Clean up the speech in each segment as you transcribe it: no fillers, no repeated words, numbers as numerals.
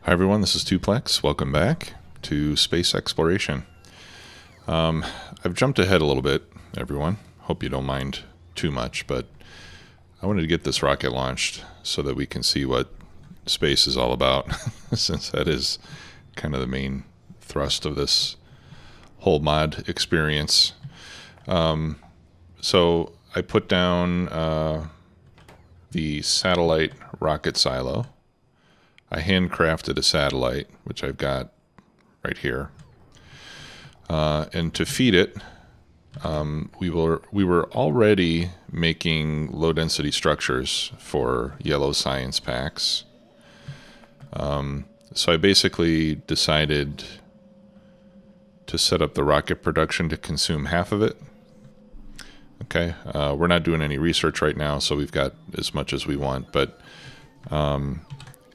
Hi everyone, this is Tuplex. Welcome back to space exploration. I've jumped ahead a little bit, everyone. Hope you don't mind too much, but I wanted to get this rocket launched so that we can see what space is all about, since that is kind of the main thrust of this whole mod experience. So I put down the satellite rocket silo. I handcrafted a satellite, which I've got right here. And to feed it, we were already making low-density structures for yellow science packs. So I basically decided to set up the rocket production to consume half of it. Okay, we're not doing any research right now, so we've got as much as we want, but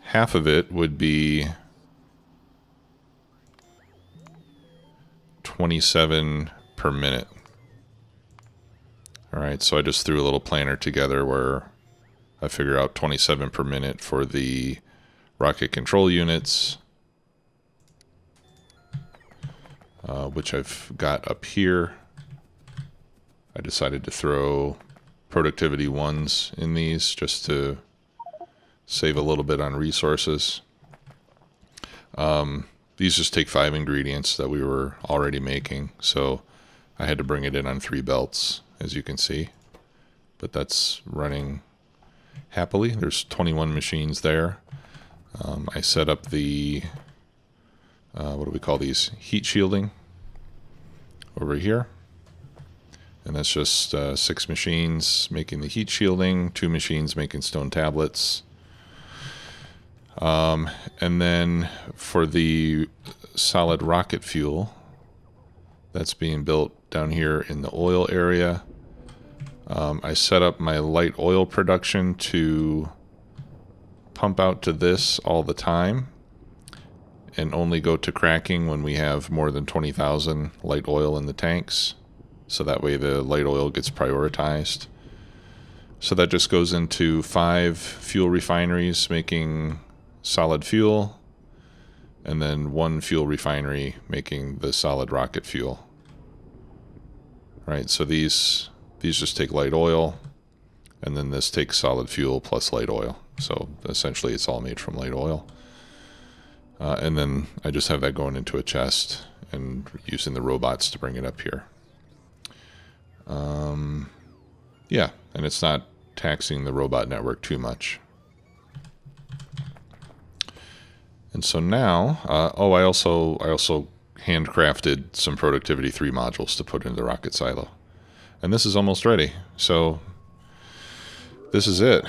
half of it would be 27 per minute. All right, so I just threw a little planner together where I figure out 27 per minute for the rocket control units, which I've got up here. I decided to throw productivity 1s in these just to save a little bit on resources. These just take 5 ingredients that we were already making, so I had to bring it in on 3 belts, as you can see. But that's running happily. There's 21 machines there. I set up the, what do we call these? Heat shielding over here. And that's just 6 machines making the heat shielding, 2 machines making stone tablets. And then for the solid rocket fuel, that's being built down here in the oil area. I set up my light oil production to pump out to this all the time and only go to cracking when we have more than 20,000 light oil in the tanks. So that way the light oil gets prioritized. So that just goes into 5 fuel refineries making solid fuel, and then 1 fuel refinery making the solid rocket fuel. Right, so these just take light oil, and then this takes solid fuel plus light oil. So essentially it's all made from light oil. And then I just have that going into a chest and using the robots to bring it up here. Yeah, and it's not taxing the robot network too much. And so now, I also handcrafted some productivity 3 modules to put into the rocket silo. And this is almost ready. So this is it.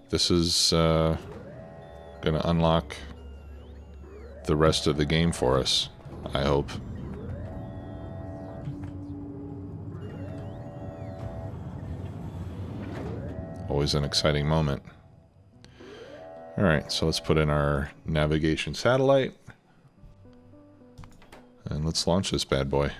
This is going to unlock the rest of the game for us, I hope. Always an exciting moment. All right, so let's put in our navigation satellite. And let's launch this bad boy.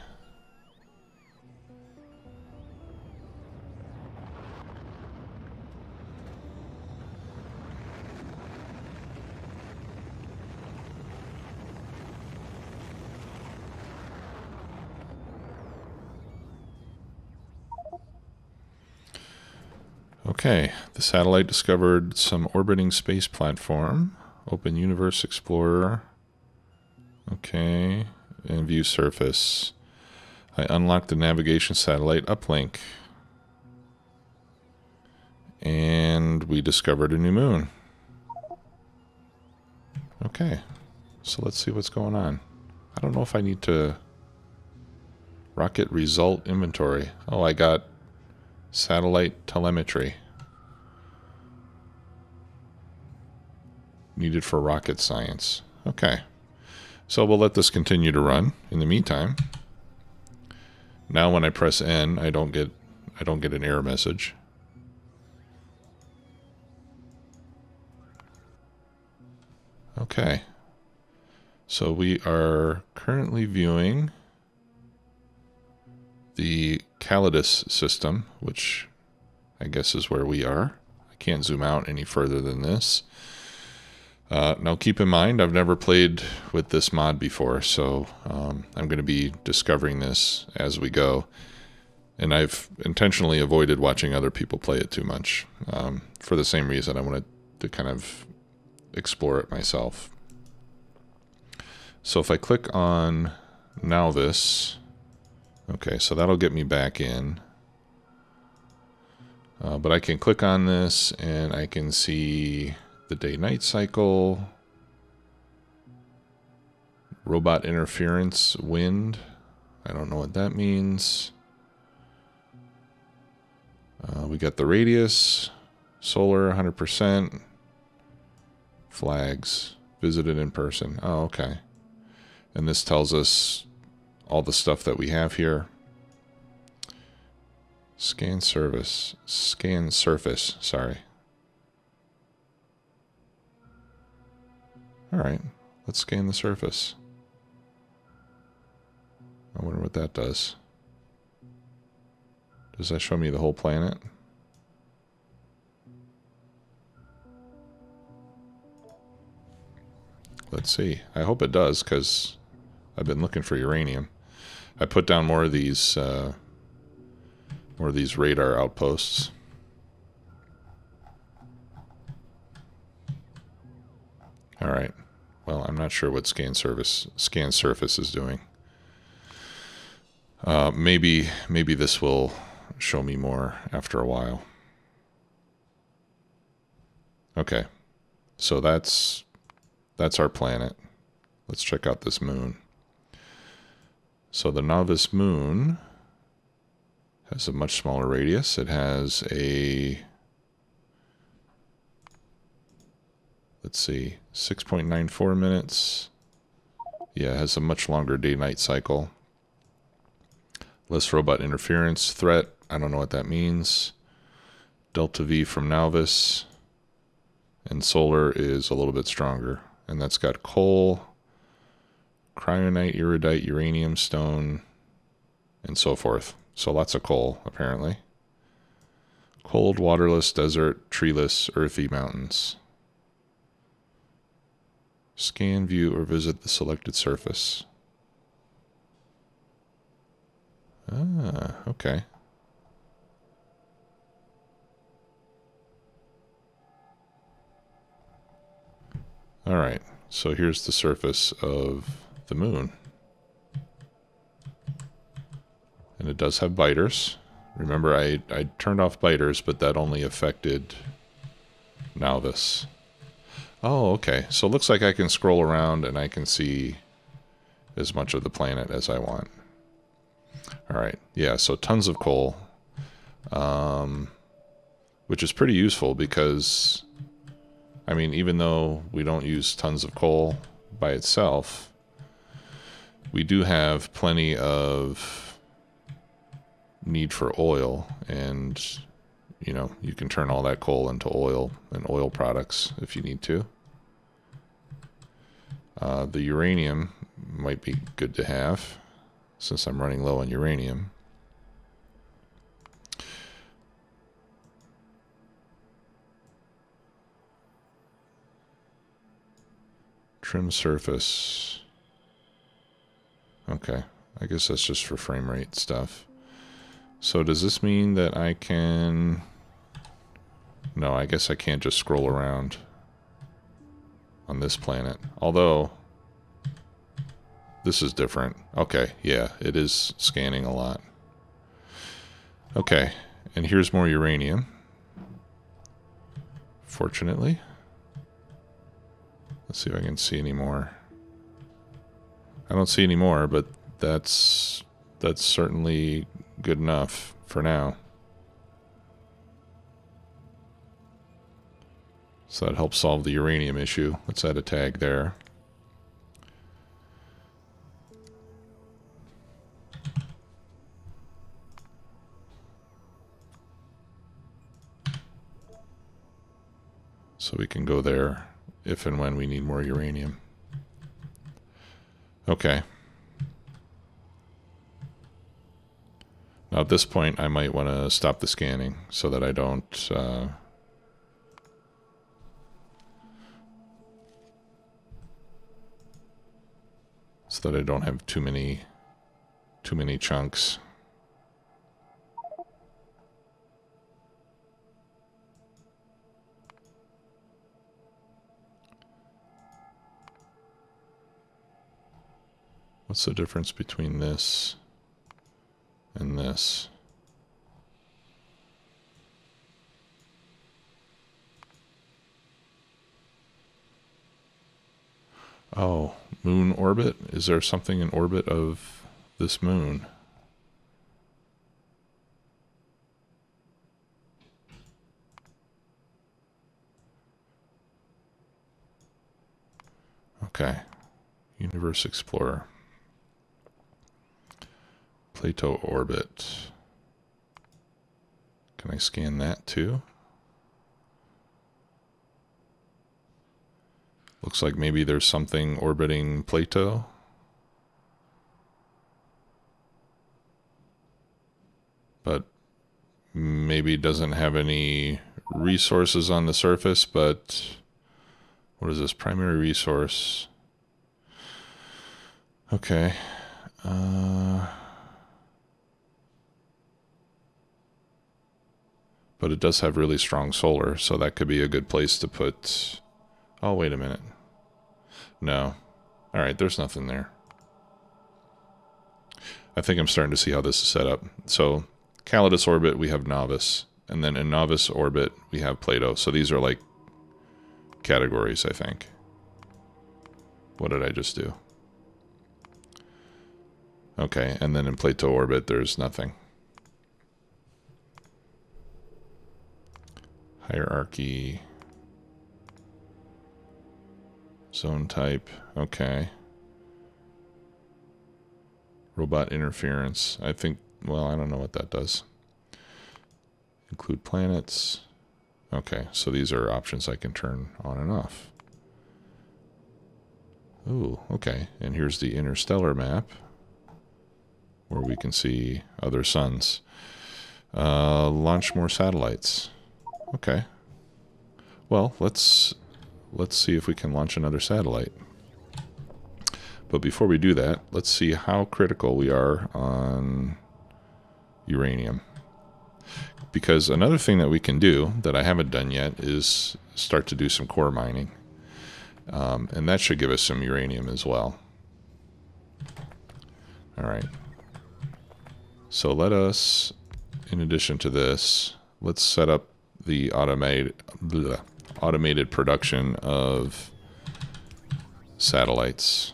Okay, the satellite discovered some orbiting space platform, open universe explorer, okay, and view surface. I unlocked the navigation satellite uplink, and we discovered a new moon. Okay, so let's see what's going on. I don't know if I need to rocket result inventory. Oh, I got satellite telemetry. Needed for rocket science. Okay. So we'll let this continue to run in the meantime. Now when I press N, I don't get an error message. Okay. So we are currently viewing the Calidus system, which I guess is where we are. I can't zoom out any further than this. Now keep in mind, I've never played with this mod before, so I'm going to be discovering this as we go. And I've intentionally avoided watching other people play it too much, for the same reason. I wanted to kind of explore it myself. So if I click on now this, okay, so that'll get me back in. But I can click on this and I can see the day-night cycle, robot interference, wind. I don't know what that means. We got the radius, solar 100%, flags, visited in person. Oh, okay. And this tells us all the stuff that we have here. Scan surface, sorry. All right, let's scan the surface. I wonder what that does. Does that show me the whole planet? Let's see. I hope it does, because I've been looking for uranium. I put down more of these radar outposts. All right. Well, I'm not sure what scan surface is doing. Maybe this will show me more after a while. Okay. So that's our planet. Let's check out this moon. So the Novice moon has a much smaller radius. It has a, let's see, 6.94 minutes. Yeah, it has a much longer day-night cycle. Less robot interference threat. I don't know what that means. Delta V from Novice. And solar is a little bit stronger. And that's got coal, cryonite, iridite, uranium, stone, and so forth. So lots of coal, apparently. Cold, waterless, desert, treeless, earthy mountains. Scan, view, or visit the selected surface. Ah, okay. All right, so here's the surface of the moon. And it does have biters. Remember, I turned off biters, but that only affected Novice. Oh, okay. So it looks like I can scroll around and I can see as much of the planet as I want. All right. Yeah, so tons of coal, which is pretty useful because, I mean, even though we don't use tons of coal by itself, we do have plenty of need for oil, and you know, you can turn all that coal into oil and oil products if you need to. The uranium might be good to have since I'm running low on uranium. Trim surface. Okay, I guess that's just for frame rate stuff. So does this mean that I can... No, I guess I can't just scroll around on this planet. Although, this is different. Okay, yeah, it is scanning a lot. Okay, and here's more uranium. Fortunately. Let's see if I can see any more. I don't see any more, but that's certainly good enough for now. So that helps solve the uranium issue. Let's add a tag there. So we can go there if and when we need more uranium. Okay. Now at this point I might want to stop the scanning so that I don't so that I don't have too many chunks. What's the difference between this and this? Oh, moon orbit? Is there something in orbit of this moon? Okay. Universe Explorer. Plato orbit. Can I scan that too? Looks like maybe there's something orbiting Plato. But maybe doesn't have any resources on the surface, but what is this? Primary resource. Okay. But it does have really strong solar, so that could be a good place to put... Oh, wait a minute. No. Alright, there's nothing there. I think I'm starting to see how this is set up. So, Calidus orbit, we have Novice. And then in Novice orbit, we have Plato. So these are like categories, I think. What did I just do? Okay, and then in Plato orbit, there's nothing. Hierarchy. Zone type. Okay. Robot interference. I think, well, I don't know what that does. Include planets. Okay, so these are options I can turn on and off. Ooh, okay. And here's the interstellar map, where we can see other suns. Launch more satellites. Okay. Well, let's see if we can launch another satellite. But before we do that, let's see how critical we are on uranium. Because another thing that we can do that I haven't done yet is start to do some core mining. And that should give us some uranium as well. All right. So let us, in addition to this, let's set up the automated production of satellites.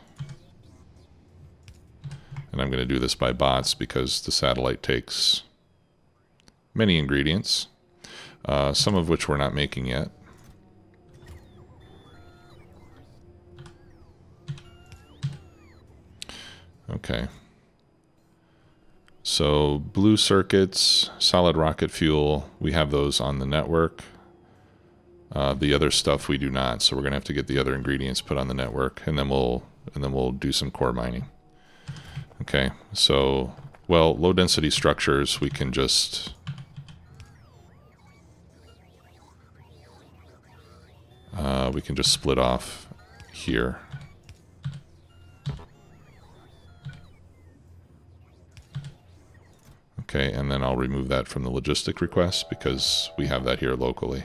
And I'm going to do this by bots because the satellite takes many ingredients, some of which we're not making yet. Okay. So blue circuits, solid rocket fuel, we have those on the network. The other stuff we do not, so we're going to have to get the other ingredients put on the network, and then we'll do some core mining. Okay, so, well, low density structures we can just split off here. Okay, and then I'll remove that from the logistic request because we have that here locally.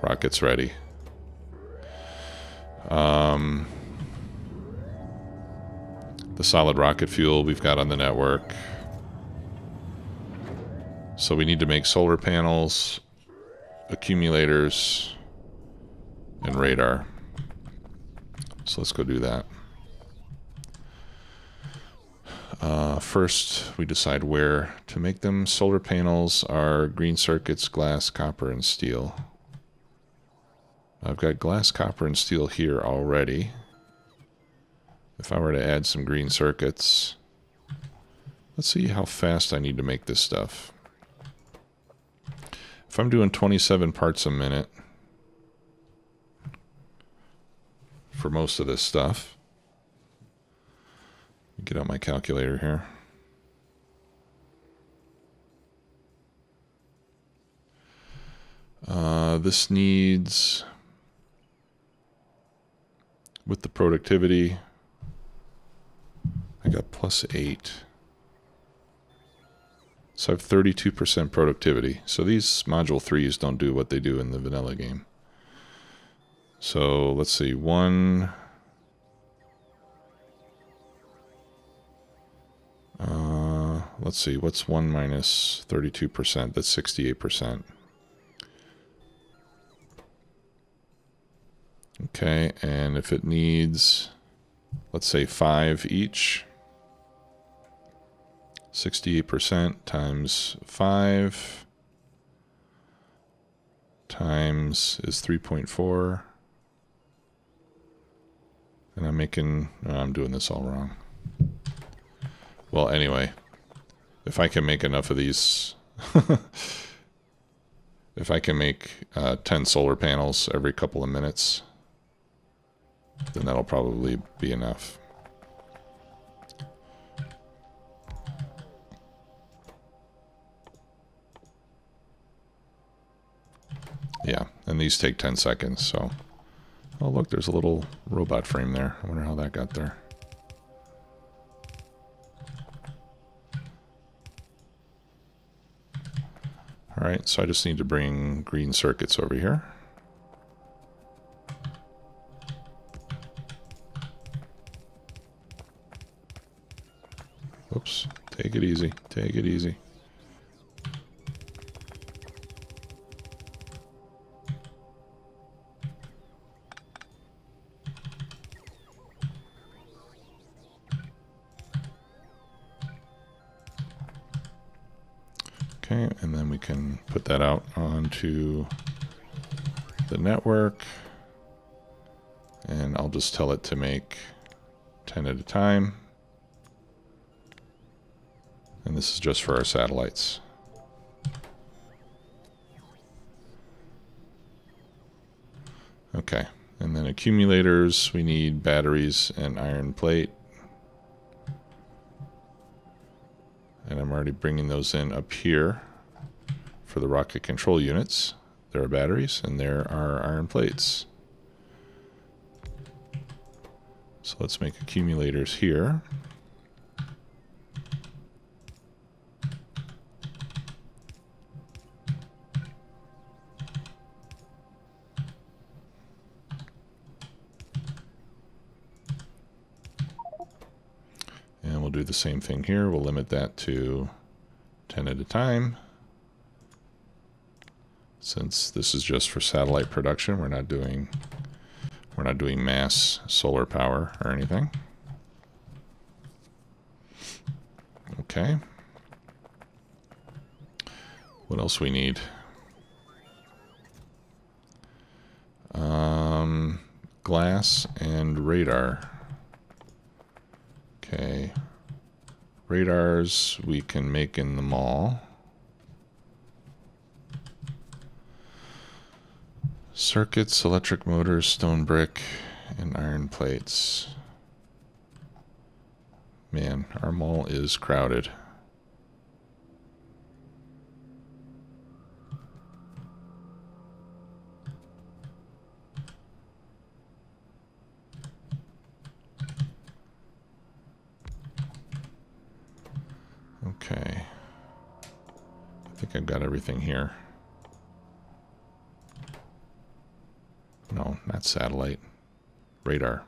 Rockets ready. The solid rocket fuel we've got on the network. So we need to make solar panels, accumulators, and radar. So let's go do that. First, we decide where to make them. Solar panels are green circuits, glass, copper, and steel. I've got glass, copper, and steel here already. If I were to add some green circuits, let's see how fast I need to make this stuff. If I'm doing 27 parts a minute for most of this stuff, get out my calculator here. This needs, with the productivity, got +8. So I have 32% productivity. So these module 3s don't do what they do in the vanilla game. So let's see, let's see, what's 1 minus 32%? That's 68%. Okay, and if it needs, let's say 5 each, 68% times 5 times is 3.4. And I'm making, no, I'm doing this all wrong. Well, anyway, if I can make enough of these, if I can make 10 solar panels every couple of minutes, then that'll probably be enough. Yeah, and these take 10 seconds, so... Oh, look, there's a little robot frame there. I wonder how that got there. Alright, so I just need to bring green circuits over here. Whoops, take it easy, take it easy. Okay, and then we can put that out onto the network. And I'll just tell it to make 10 at a time. And this is just for our satellites. Okay, and then accumulators, we need batteries and iron plate. And I'm already bringing those in up here for the rocket control units. There are batteries and there are iron plates. So let's make accumulators here. And we'll do the same thing here. We'll limit that to 10 at a time. Since this is just for satellite production, we're not doing mass solar power or anything. Okay. What else we need? Glass and radar. Okay. Radars we can make in the mall. Circuits, electric motors, stone brick, and iron plates. Man, our mall is crowded. Okay. I think I've got everything here. No, not satellite. Radar.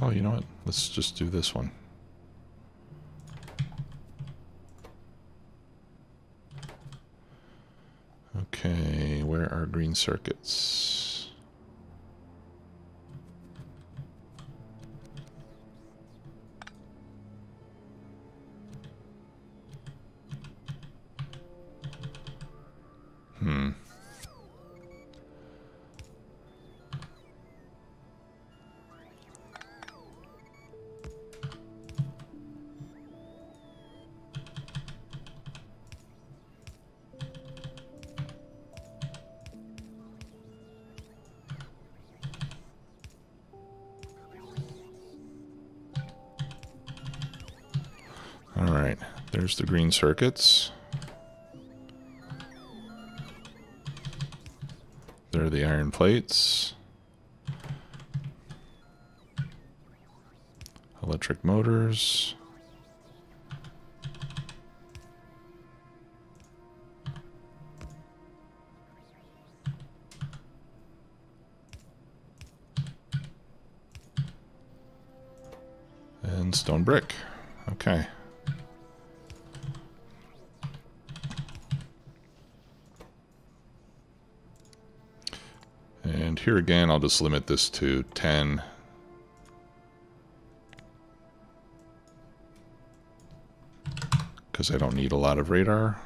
Oh, you know what? Let's just do this one. Okay, where are green circuits? All right, there's the green circuits. There are the iron plates. Electric motors. And stone brick. Okay. And here again, I'll just limit this to 10. Because I don't need a lot of radar.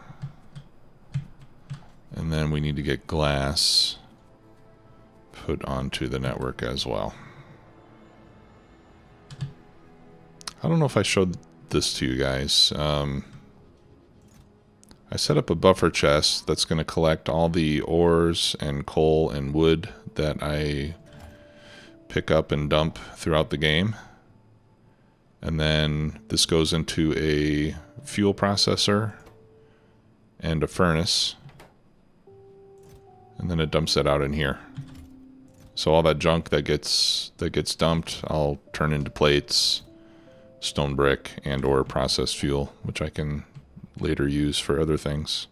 And then we need to get glass put onto the network as well. I don't know if I showed this to you guys. I set up a buffer chest that's going to collect all the ores and coal and wood that I pick up and dump throughout the game. And then this goes into a fuel processor and a furnace. And then it dumps it out in here. So all that junk that gets dumped, I'll turn into plates, stone brick, and or processed fuel, which I can later use for other things.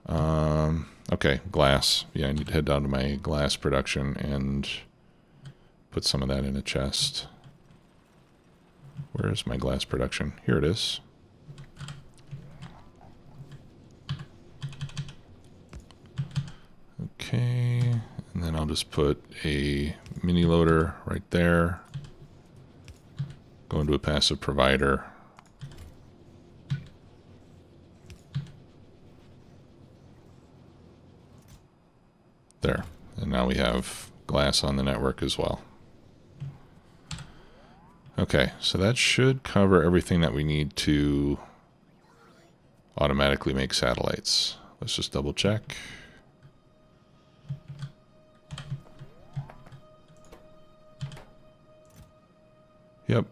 Okay, glass. Yeah, I need to head down to my glass production and put some of that in a chest. Where is my glass production? Here it is. Okay, and then I'll just put a mini loader right there. Go into a passive provider. There. And now we have glass on the network as well. Okay, so that should cover everything that we need to automatically make satellites. Let's just double check. Yep.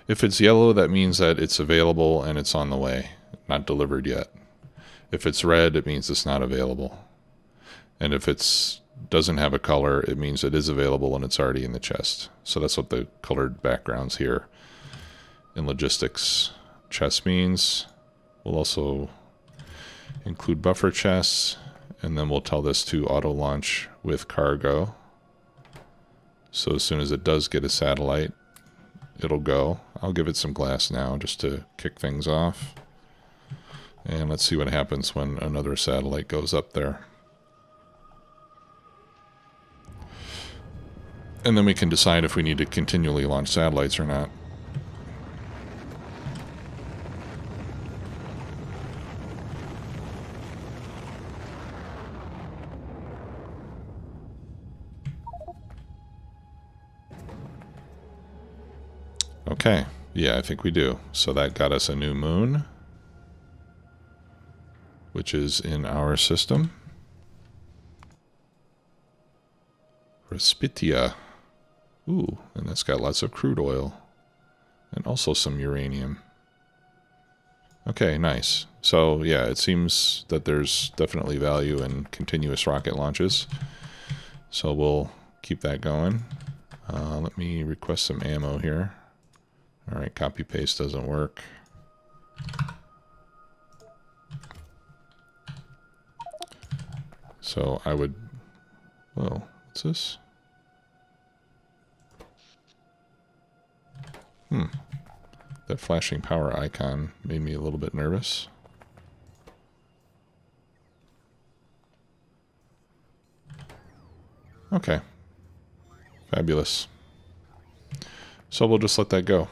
If it's yellow, that means that it's available and it's on the way, not delivered yet. If it's red, it means it's not available. And if it's doesn't have a color, it means it is available and it's already in the chest. So that's what the colored backgrounds here in logistics chest means. We'll also include buffer chests, and then we'll tell this to auto launch with cargo. So as soon as it does get a satellite, it'll go. I'll give it some glass now just to kick things off. And let's see what happens when another satellite goes up there. And then we can decide if we need to continually launch satellites or not. Okay, yeah, I think we do. So that got us a new moon, which is in our system. Respitia. Ooh, and that's got lots of crude oil. And also some uranium. Okay, nice. So, yeah, it seems that there's definitely value in continuous rocket launches. So we'll keep that going. Let me request some ammo here. Alright, copy-paste doesn't work. So I would... Whoa, what's this? That flashing power icon made me a little bit nervous. Okay. Fabulous. So we'll just let that go.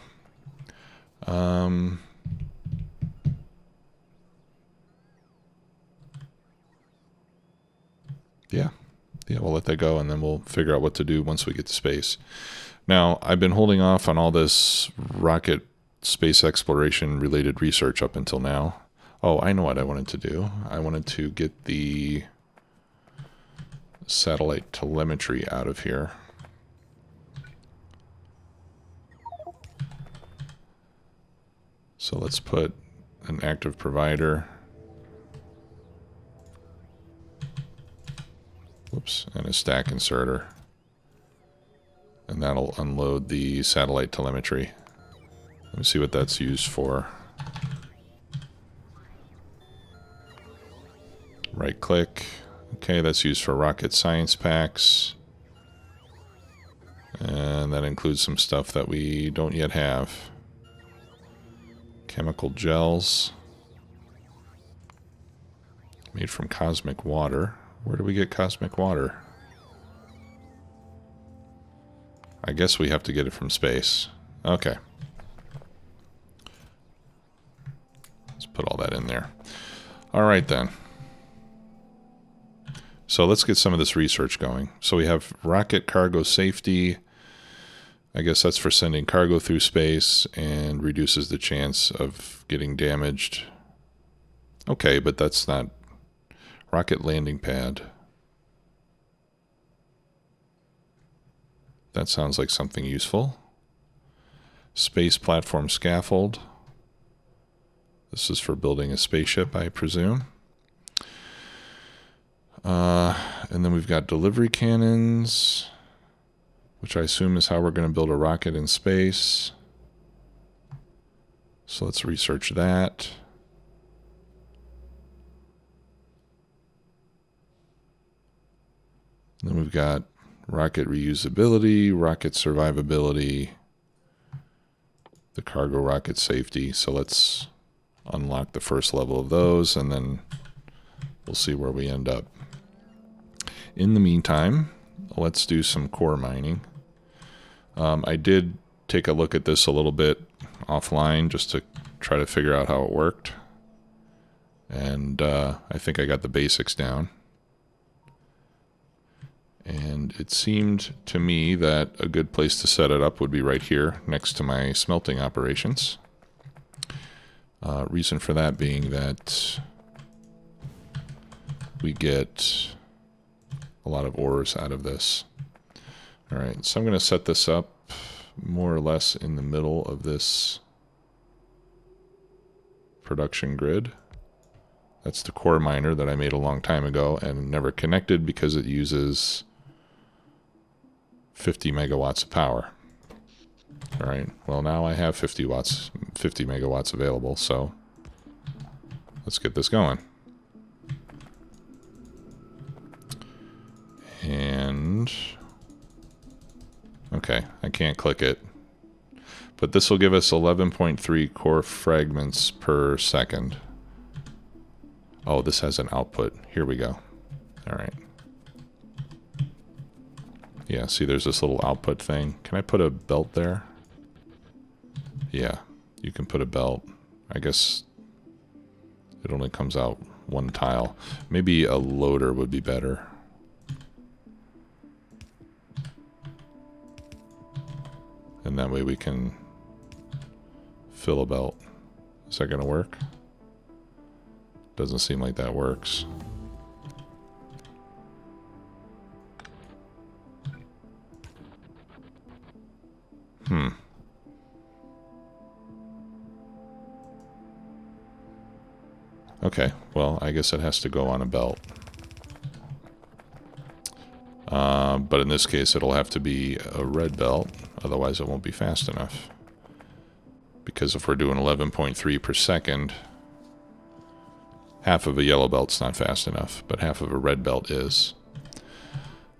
Yeah, we'll let that go, and then we'll figure out what to do once we get to space. Now, I've been holding off on all this rocket space exploration related research up until now. Oh, I know what I wanted to do. I wanted to get the satellite telemetry out of here. So let's put an active provider. Whoops, and a stack inserter. And that'll unload the satellite telemetry. Let me see what that's used for. Right click. Okay, that's used for rocket science packs. And that includes some stuff that we don't yet have. Chemical gels. Made from cosmic water. Where do we get cosmic water? I guess we have to get it from space. Okay. Let's put all that in there. All right then. So let's get some of this research going. So we have rocket cargo safety. I guess that's for sending cargo through space and reduces the chance of getting damaged. Okay, but that's not rocket landing pad. That sounds like something useful. Space platform scaffold. This is for building a spaceship, I presume. And then we've got delivery cannons, which I assume is how we're going to build a rocket in space. So let's research that. Then we've got rocket reusability, rocket survivability, the cargo rocket safety. So let's unlock the first level of those, and then we'll see where we end up. In the meantime, let's do some core mining. I did take a look at this a little bit offline just to try to figure out how it worked. And I think I got the basics down. And it seemed to me that a good place to set it up would be right here next to my smelting operations. Reason for that being that we get a lot of ores out of this. All right, so I'm going to set this up more or less in the middle of this production grid. That's the core miner that I made a long time ago and never connected because it uses 50 megawatts of power. All right, well now I have 50 megawatts available, so let's get this going. And okay, I can't click it, but this will give us 11.3 core fragments per second. Oh, this has an output. Here we go. All right. Yeah, see there's this little output thing. Can I put a belt there? Yeah, you can put a belt. I guess it only comes out one tile. Maybe a loader would be better. And that way we can fill a belt. Is that going to work? Doesn't seem like that works. Okay, well, I guess it has to go on a belt. But in this case, it'll have to be a red belt, otherwise it won't be fast enough. Because if we're doing 11.3 per second, half of a yellow belt's not fast enough, but half of a red belt is.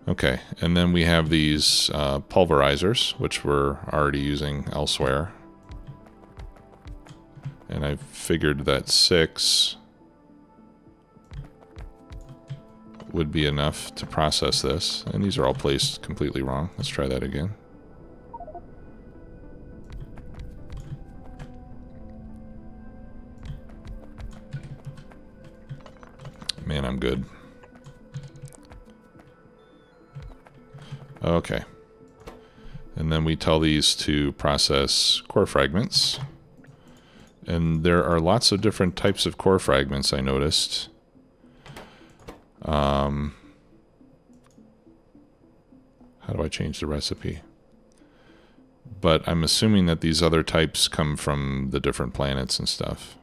Okay, and then we have these pulverizers, which we're already using elsewhere. And I figured that 6 would be enough to process this. And these are all placed completely wrong. Let's try that again. Man, I'm good. Okay. And then we tell these to process core fragments. And there are lots of different types of core fragments, I noticed. How do I change the recipe? But I'm assuming that these other types come from the different planets and stuff.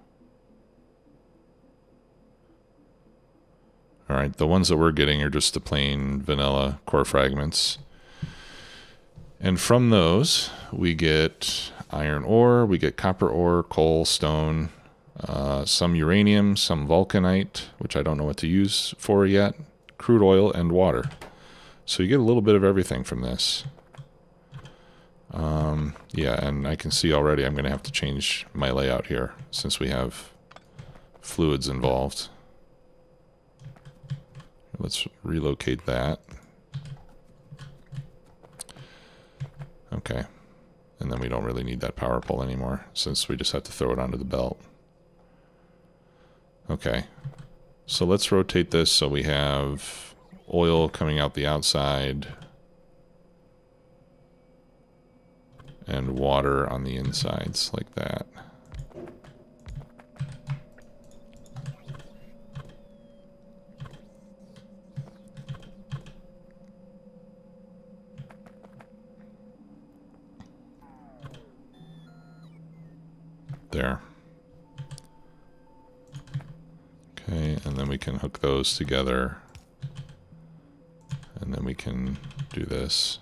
Alright, the ones that we're getting are just the plain vanilla core fragments. And from those, we get iron ore, we get copper ore, coal, stone, some uranium, some vulcanite, which I don't know what to use for yet, crude oil, and water. So you get a little bit of everything from this. Yeah, and I can see already I'm going to have to change my layout here since we have fluids involved. Let's relocate that. Okay. And then we don't really need that power pole anymore since we just have to throw it onto the belt. Okay. So let's rotate this so we have oil coming out the outside and water on the insides like that. There. Okay, and then we can hook those together. And then we can do this.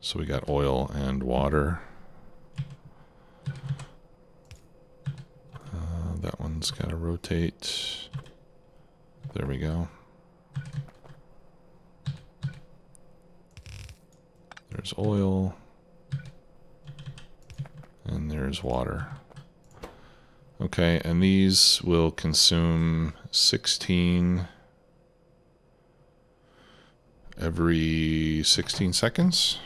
So we got oil and water. That one's got to rotate. There we go. There's oil. And there's water. Okay, and these will consume 16 every 16 seconds.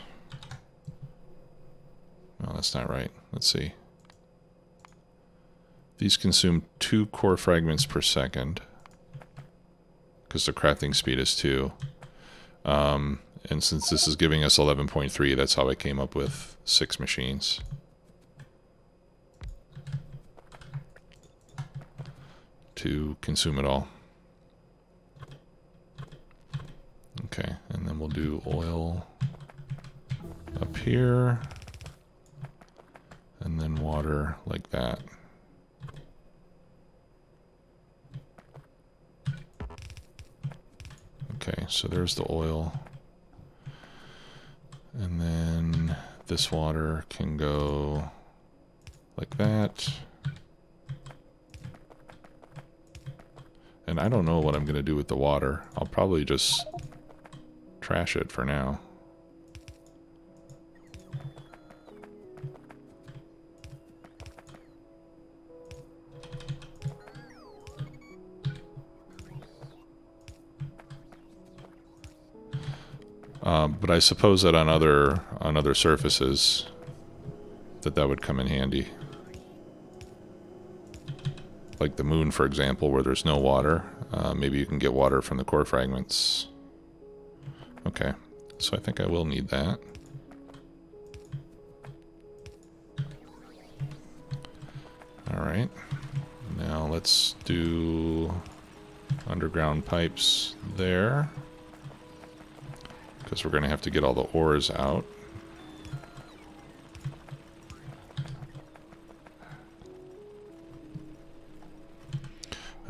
No, that's not right. Let's see. These consume 2 core fragments per second because the crafting speed is 2. And since this is giving us 11.3, that's how I came up with 6 machines. To consume it all. Okay, and then we'll do oil up here. And then water like that. Okay, so there's the oil. And then this water can go like that. And I don't know what I'm going to do with the water. I'll probably just trash it for now. But I suppose that on other surfaces that would come in handy. Like the moon, for example, where there's no water. Maybe you can get water from the core fragments. Okay, so I think I will need that. Alright, now let's do underground pipes there. Because we're going to have to get all the ores out.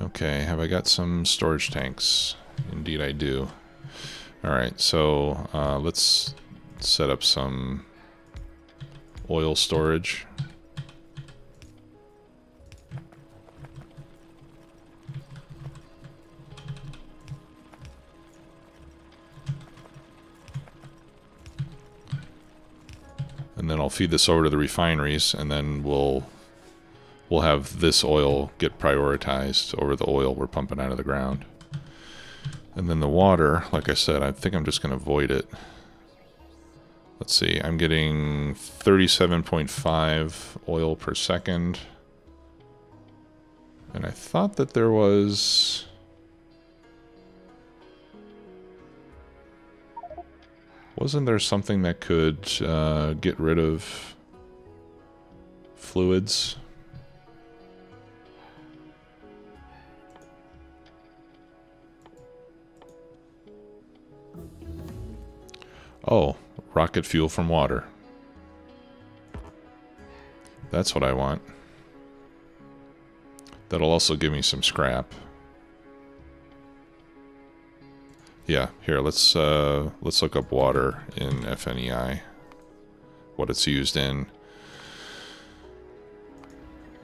Okay, have I got some storage tanks? Indeed I do. Alright, so let's set up some oil storage. And then I'll feed this over to the refineries, and then we'll have this oil get prioritized over the oil we're pumping out of the ground. And then the water, like I said, I think I'm just going to void it. Let's see, I'm getting 37.5 oil per second. And I thought that there was... Wasn't there something that could get rid of fluids? Oh, rocket fuel from water. That's what I want. That'll also give me some scrap. Yeah, here, let's look up water in FNEI, what it's used in,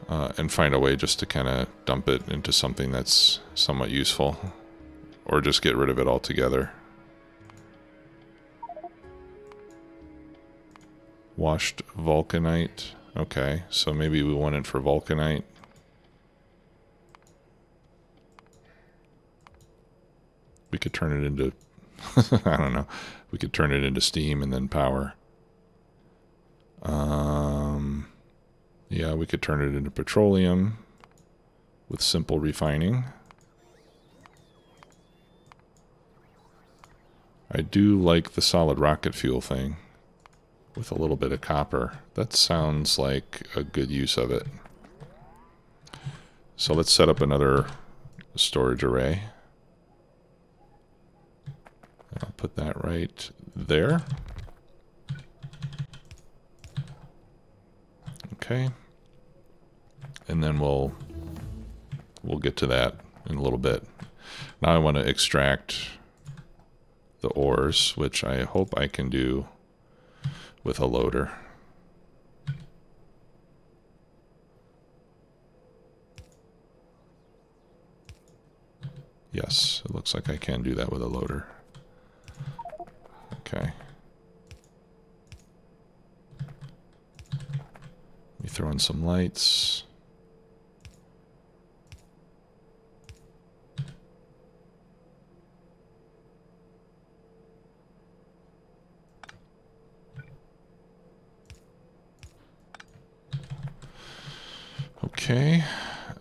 and find a way just to kind of dump it into something that's somewhat useful, or just get rid of it altogether. Washed Vulcanite. Okay, so maybe we want it for Vulcanite. We could turn it into, I don't know, we could turn it into steam and then power. Yeah, we could turn it into petroleum with simple refining. I do like the solid rocket fuel thing with a little bit of copper. That sounds like a good use of it. So let's set up another storage array. I'll put that right there. Okay. And then we'll get to that in a little bit. Now I want to extract the ores, which I hope I can do with a loader. Yes, it looks like I can do that with a loader. Okay. Let me throw in some lights. Okay.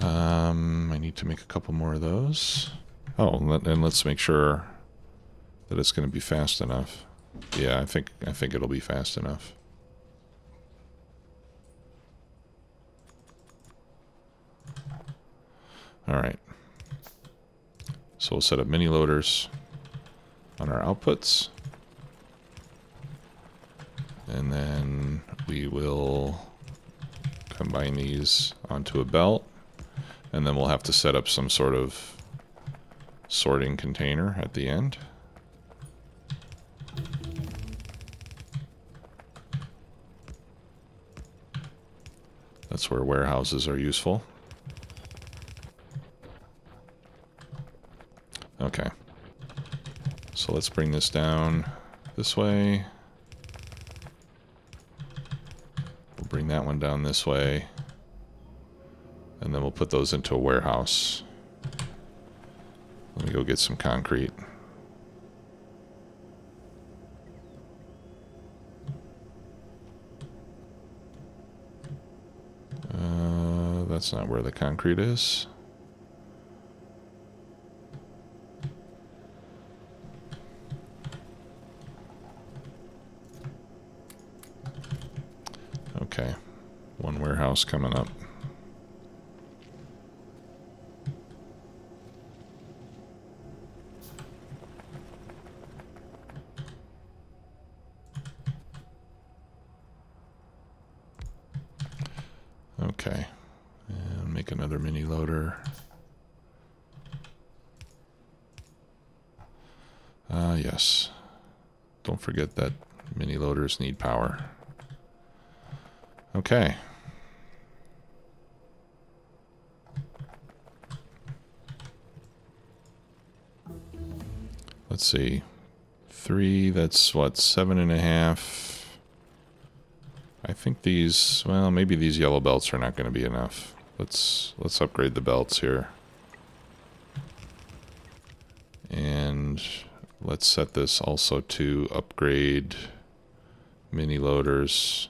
I need to make a couple more of those. Oh, and let's make sure that it's going to be fast enough. Yeah, I think it'll be fast enough. All right. So we'll set up mini loaders on our outputs. And then we will combine these onto a belt. And then we'll have to set up some sort of sorting container at the end. That's where warehouses are useful. Okay. So let's bring this down this way. We'll bring that one down this way. And then we'll put those into a warehouse. Let me go get some concrete. That's not where the concrete is. Okay, one warehouse coming up. Okay, and make another mini loader. Yes, don't forget that mini loaders need power. Okay. Let's see. 3, that's what, 7.5. I think these, well, maybe these yellow belts are not going to be enough. Let's upgrade the belts here. And let's set this also to upgrade mini loaders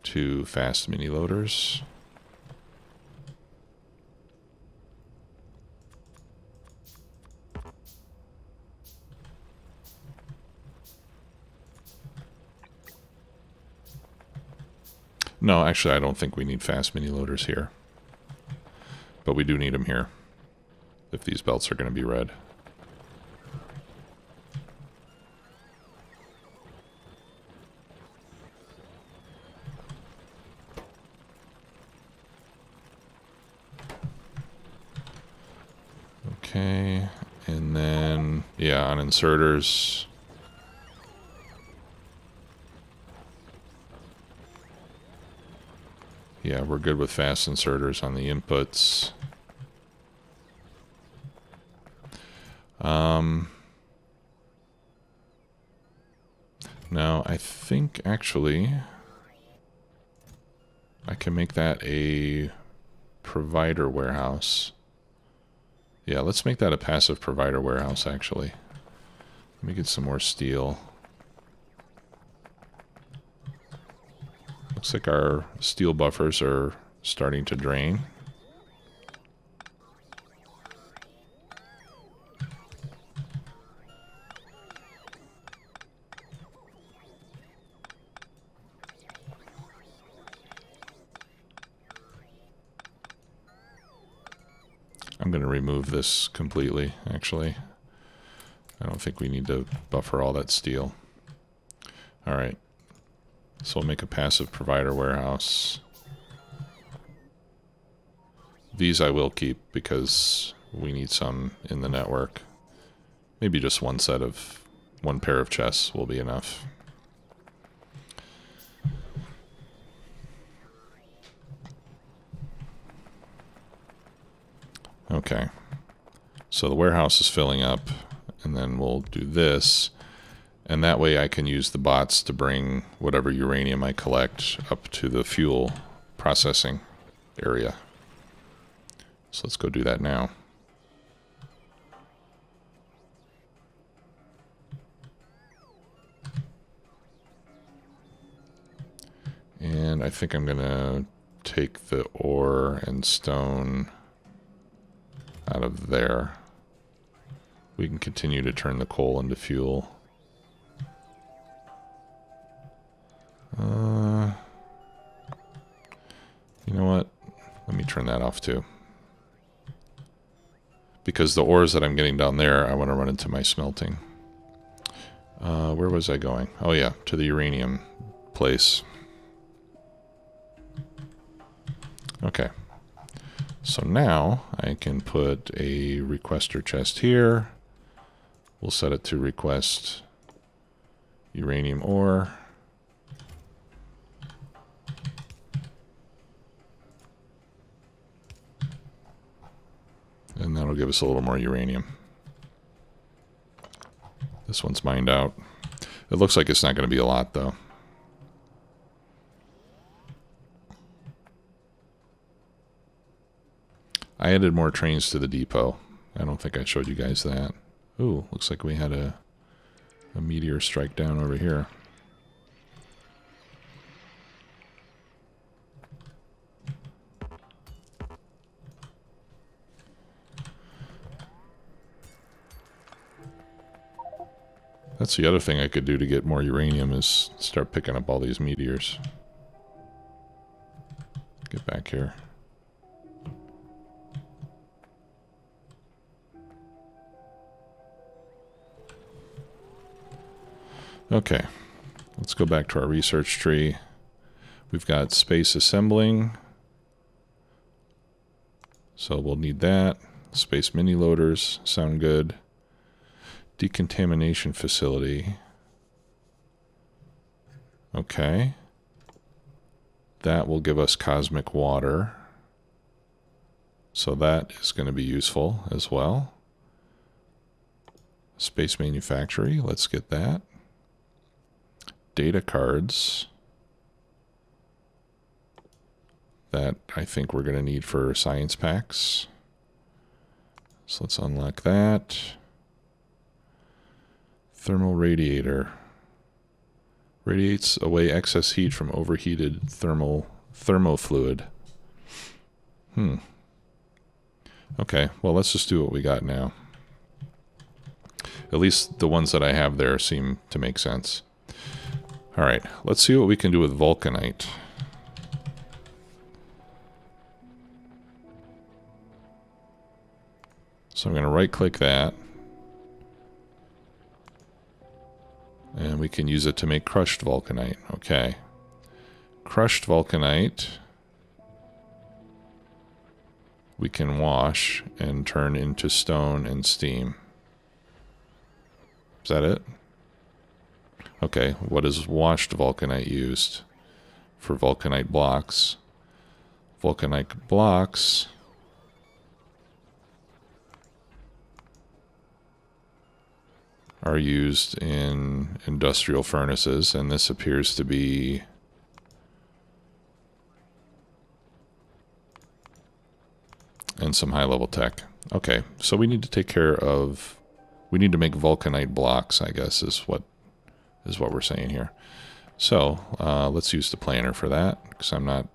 to fast mini loaders. No, actually I don't think we need fast mini loaders here. But we do need them here if these belts are going to be red. Okay, and then Yeah, on inserters. Yeah, we're good with fast inserters on the inputs. Now, I think actually I can make that a provider warehouse. Yeah, let's make that a passive provider warehouse, actually. Let me get some more steel. Looks like our steel buffers are starting to drain. I'm going to remove this completely, actually. I don't think we need to buffer all that steel. All right. So we'll make a passive provider warehouse. These I will keep because we need some in the network. Maybe just one pair of chests will be enough. Okay. So the warehouse is filling up, and then we'll do this. And that way I can use the bots to bring whatever uranium I collect up to the fuel processing area. So let's go do that now. And I think I'm going to take the ore and stone out of there. We can continue to turn the coal into fuel. You know what? Let me turn that off too. Because the ores that I'm getting down there, I want to run into my smelting. Where was I going? Oh yeah, to the uranium place. Okay. So now I can put a requester chest here. We'll set it to request uranium ore. And that'll give us a little more uranium. This one's mined out. It looks like it's not going to be a lot, though. I added more trains to the depot. I don't think I showed you guys that. Ooh, looks like we had a meteor strike down over here. That's the other thing I could do to get more uranium is start picking up all these meteors. Get back here. Okay, let's go back to our research tree. We've got space assembling. So we'll need that. Space mini-loaders sound good. Decontamination facility. Okay. That will give us cosmic water. So that is going to be useful as well. Space manufactory, let's get that. Data cards. That I think we're going to need for science packs. So let's unlock that. Thermal radiator. Radiates away excess heat from overheated thermofluid. Okay, well let's just do what we got now. At least the ones that I have there seem to make sense. Alright, let's see what we can do with Vulcanite. So I'm going to right-click that. And we can use it to make crushed Vulcanite. Okay. Crushed Vulcanite we can wash and turn into stone and steam. Is that it? Okay, what is washed vulcanite used? For vulcanite blocks. Vulcanite blocks are used in industrial furnaces, and this appears to be and some high-level tech. Okay, so we need to take care of, we need to make vulcanite blocks, I guess is what we're saying here. So let's use the planner for that, because I'm not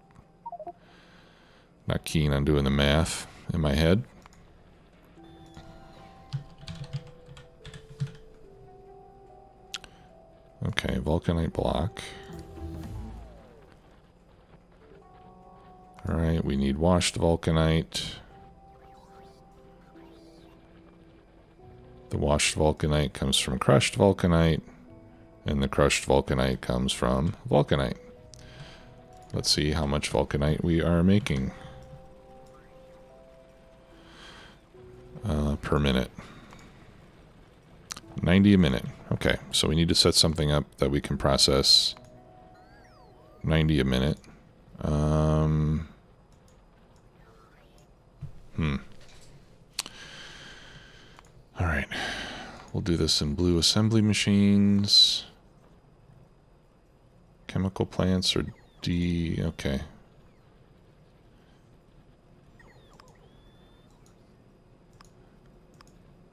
keen on doing the math in my head. Okay, vulcanite block. All right, we need washed vulcanite. The washed vulcanite comes from crushed vulcanite, and the crushed vulcanite comes from vulcanite. Let's see how much vulcanite we are making per minute. 90 a minute. Okay, so we need to set something up that we can process 90 a minute. All right, we'll do this in blue assembly machines. Chemical plants or D, okay.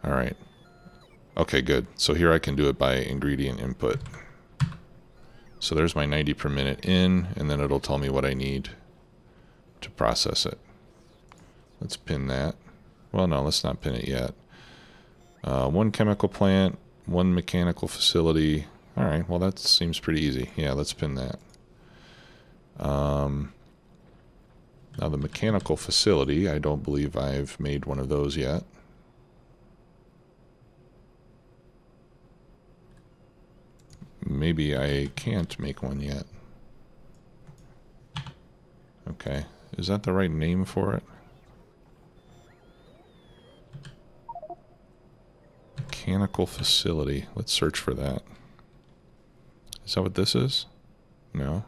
All right. Okay, good. So here I can do it by ingredient input. So there's my 90 per minute in, and then it'll tell me what I need to process it. Let's pin that. Well, no, let's not pin it yet. One chemical plant, one mechanical facility. All right, well, that seems pretty easy. Yeah, let's pin that. Now the mechanical facility, I don't believe I've made one of those yet. Maybe I can't make one yet. Okay, is that the right name for it? Mechanical facility. Let's search for that. Is that what this is? No.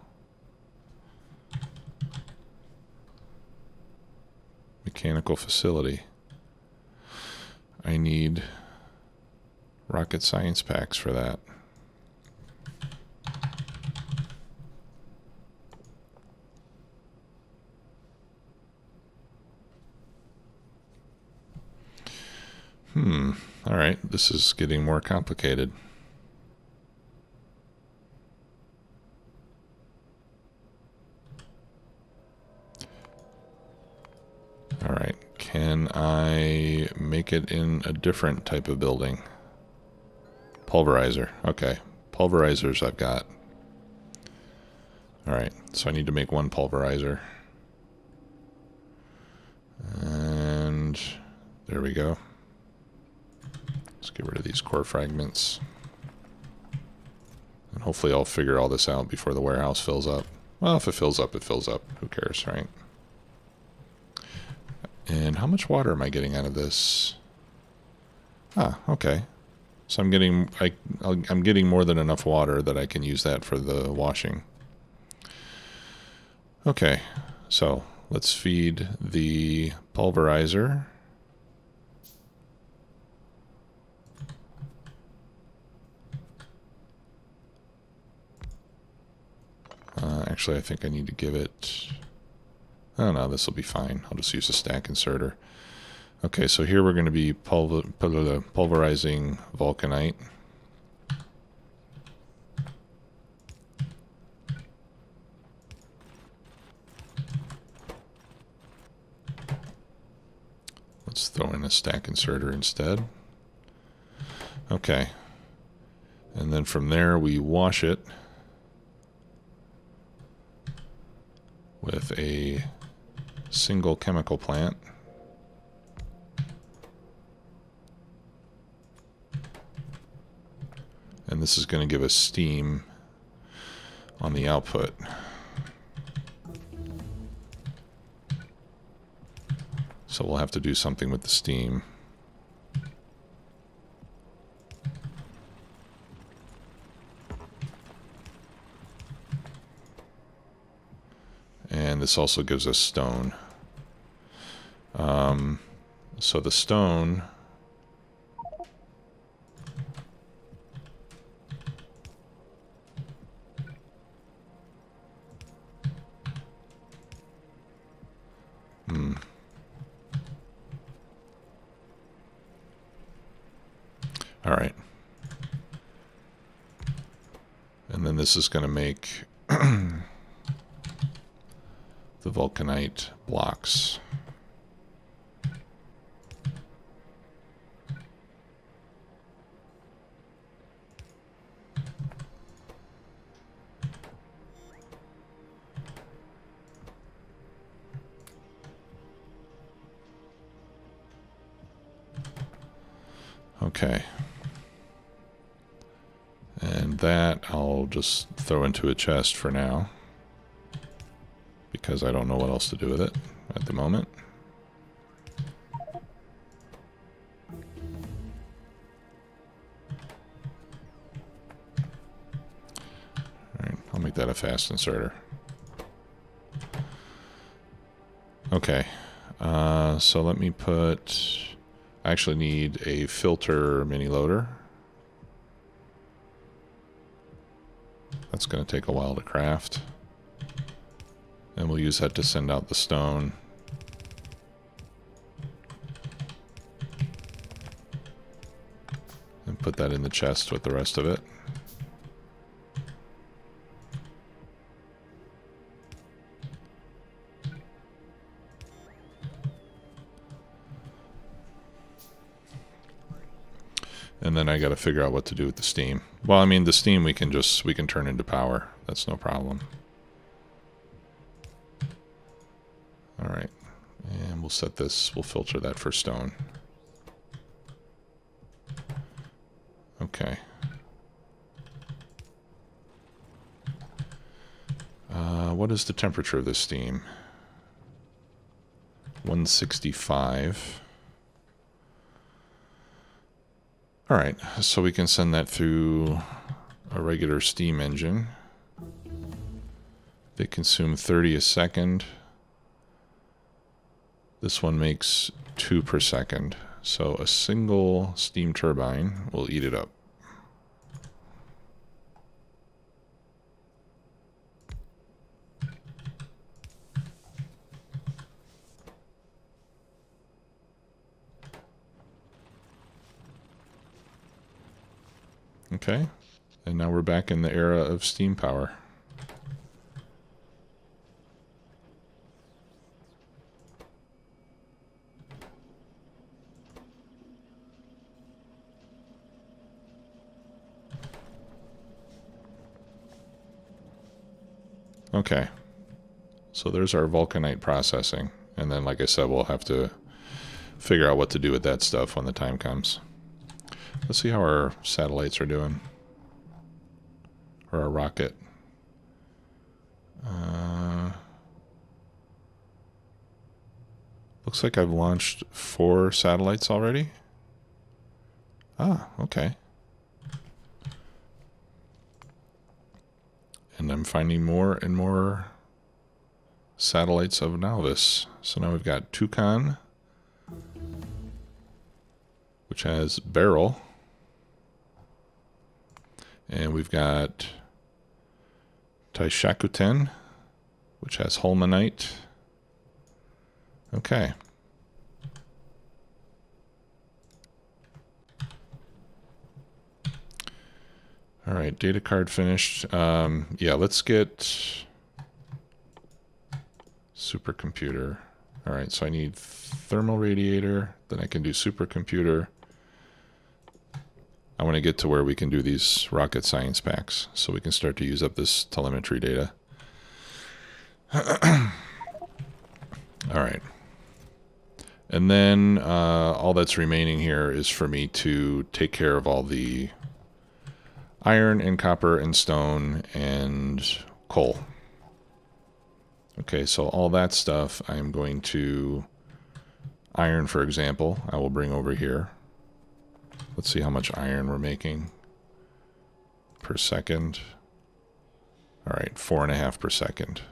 Mechanical facility. I need rocket science packs for that. All right, this is getting more complicated. All right, can I make it in a different type of building? Pulverizer, okay. Pulverizers I've got. All right, so I need to make one pulverizer. And there we go. Let's get rid of these core fragments. And hopefully I'll figure all this out before the warehouse fills up. Well, if it fills up, it fills up. Who cares, right? And how much water am I getting out of this? Ah, okay. So I'm getting more than enough water that I can use that for the washing. Okay, so let's feed the pulverizer. Actually, I think I need to give it... Oh no, this will be fine. I'll just use a stack inserter. Okay, so here we're going to be pulverizing vulcanite. Let's throw in a stack inserter instead. Okay. And then from there we wash it with a single chemical plant. And this is going to give us steam on the output. So we'll have to do something with the steam. And this also gives us stone. So the stone... All right. And then this is going to make the Vulcanite blocks. Okay. And that I'll just throw into a chest for now, because I don't know what else to do with it at the moment. Alright, I'll make that a fast inserter. Okay, so let me put... I actually need a filter mini loader. That's going to take a while to craft. And we'll use that to send out the stone. And put that in the chest with the rest of it. And then I got to figure out what to do with the steam. Well, I mean, the steam we can turn into power. That's no problem. All right. And we'll set this, we'll filter that for stone. Okay. What is the temperature of this steam? 165. All right, so we can send that through a regular steam engine. They consume 30 a second. This one makes 2 per second. So a single steam turbine will eat it up. Okay, and now we're back in the era of steam power. Okay, so there's our Vulcanite processing, and then like I said, we'll have to figure out what to do with that stuff when the time comes. Let's see how our satellites are doing. Or our rocket. Looks like I've launched 4 satellites already. Ah, okay. And I'm finding more and more satellites of Nauvis. So now we've got Toucan, which has Beryl. And we've got Taishakuten, which has Holmanite. Okay. All right, data card finished. Yeah, let's get supercomputer. All right, so I need thermal radiator, then I can do supercomputer. I want to get to where we can do these rocket science packs so we can start to use up this telemetry data. All right. And then all that's remaining here is for me to take care of all the iron and copper and stone and coal. Okay, so all that stuff I'm going to iron, for example, I will bring over here. Let's see how much iron we're making per second. All right, 4.5 per second.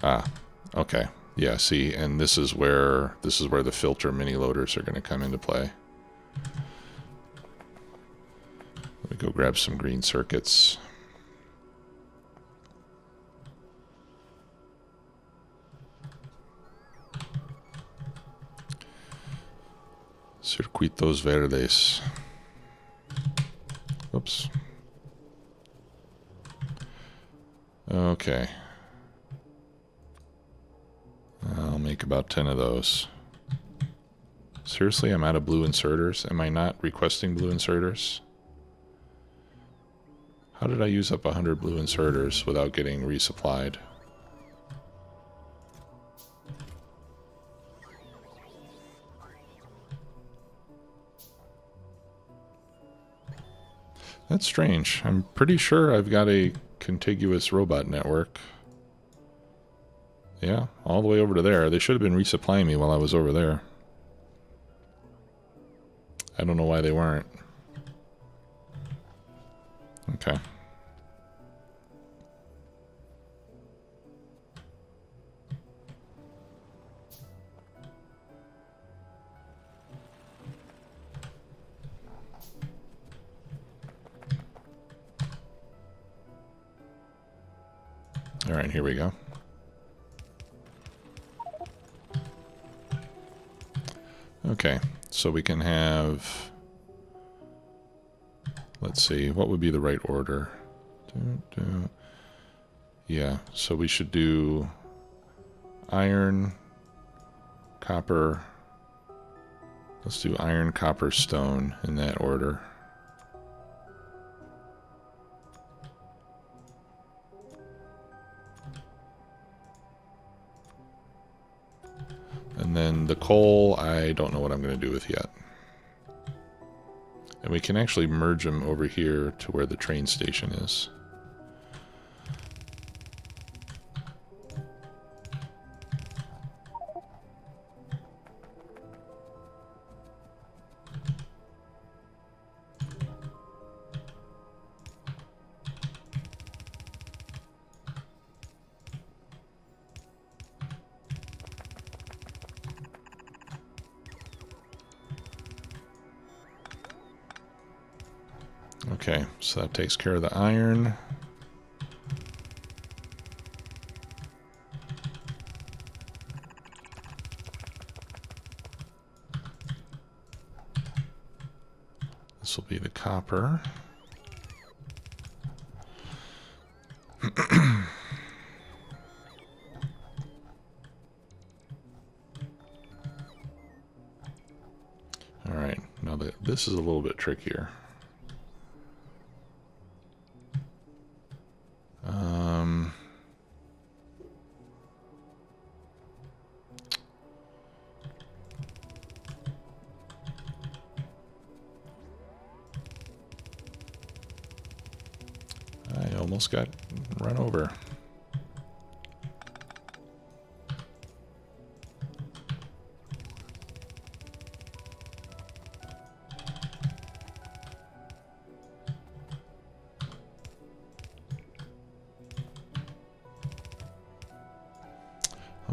Ah, okay. Yeah, see, and this is where the filter mini loaders are going to come into play. Let me go grab some green circuits. Circuitos verdes. Oops. Okay. I'll make about 10 of those. Seriously, I'm out of blue inserters? Am I not requesting blue inserters? How did I use up 100 blue inserters without getting resupplied? That's strange. I'm pretty sure I've got a contiguous robot network. Yeah, all the way over to there. They should have been resupplying me while I was over there. I don't know why they weren't. Okay. All right, here we go. Okay, so we can have, let's see, what would be the right order? Yeah, so we should do iron, copper. Let's do iron, copper, stone in that order. And then the coal, I don't know what I'm going to do with yet. And we can actually merge them over here to where the train station is. Okay, so that takes care of the iron. This will be the copper. All right, now this is a little bit trickier. I almost got run over.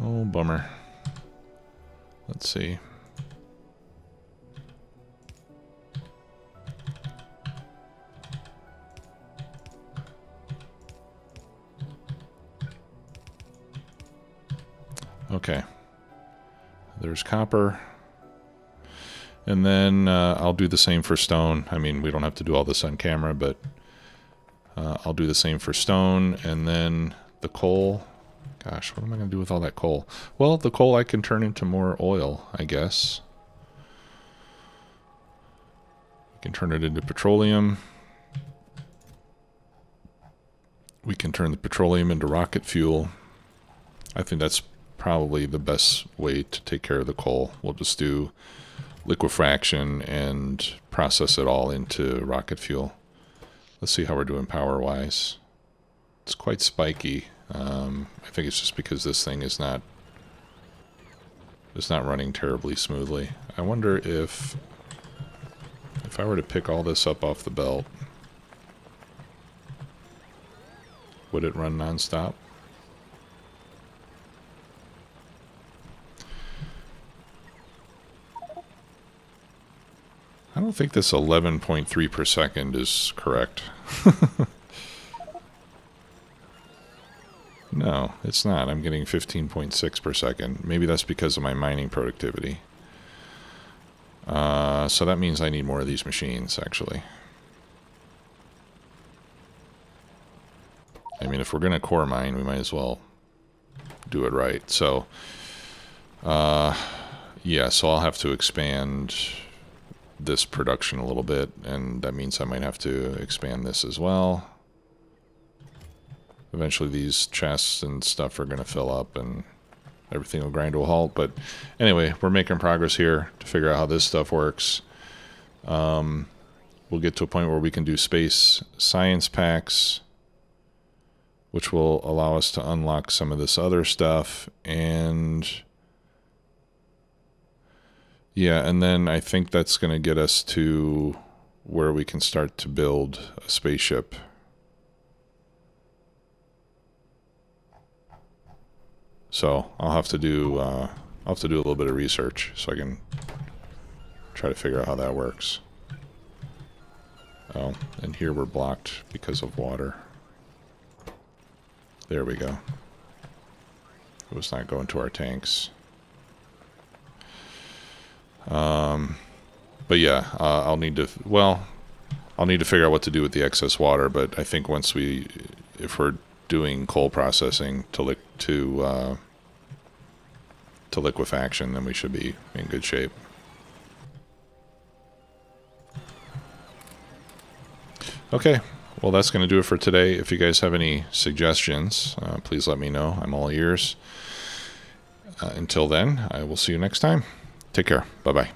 Oh, bummer. Let's see. Okay. There's copper. And then I'll do the same for stone. I mean, we don't have to do all this on camera, but I'll do the same for stone. And then the coal. Gosh, what am I going to do with all that coal? Well, the coal I can turn into more oil, I guess. We can turn it into petroleum. We can turn the petroleum into rocket fuel. I think that's probably the best way to take care of the coal. We'll just do liquefaction and process it all into rocket fuel. Let's see how we're doing power-wise. It's quite spiky. I think it's just because this thing is not running terribly smoothly. I wonder if I were to pick all this up off the belt, would it run non-stop? I don't think this 11.3 per second is correct. No, it's not. I'm getting 15.6 per second. Maybe that's because of my mining productivity. So that means I need more of these machines, actually. I mean, if we're going to core mine, we might as well do it right. So, yeah, so I'll have to expand this production a little bit, and that means I might have to expand this as well. Eventually these chests and stuff are going to fill up and everything will grind to a halt. But anyway, we're making progress here to figure out how this stuff works. We'll get to a point where we can do space science packs, which will allow us to unlock some of this other stuff. And yeah, and then I think that's going to get us to where we can start to build a spaceship. So I'll have to do a little bit of research so I can try to figure out how that works. Oh, and here we're blocked because of water. There we go. It was not going to our tanks. But yeah, I'll need to figure out what to do with the excess water. But I think if we're doing coal processing to liquefaction, then we should be in good shape. Okay, well that's going to do it for today. If you guys have any suggestions, please let me know. I'm all ears. Until then, I will see you next time. Take care. Bye-bye.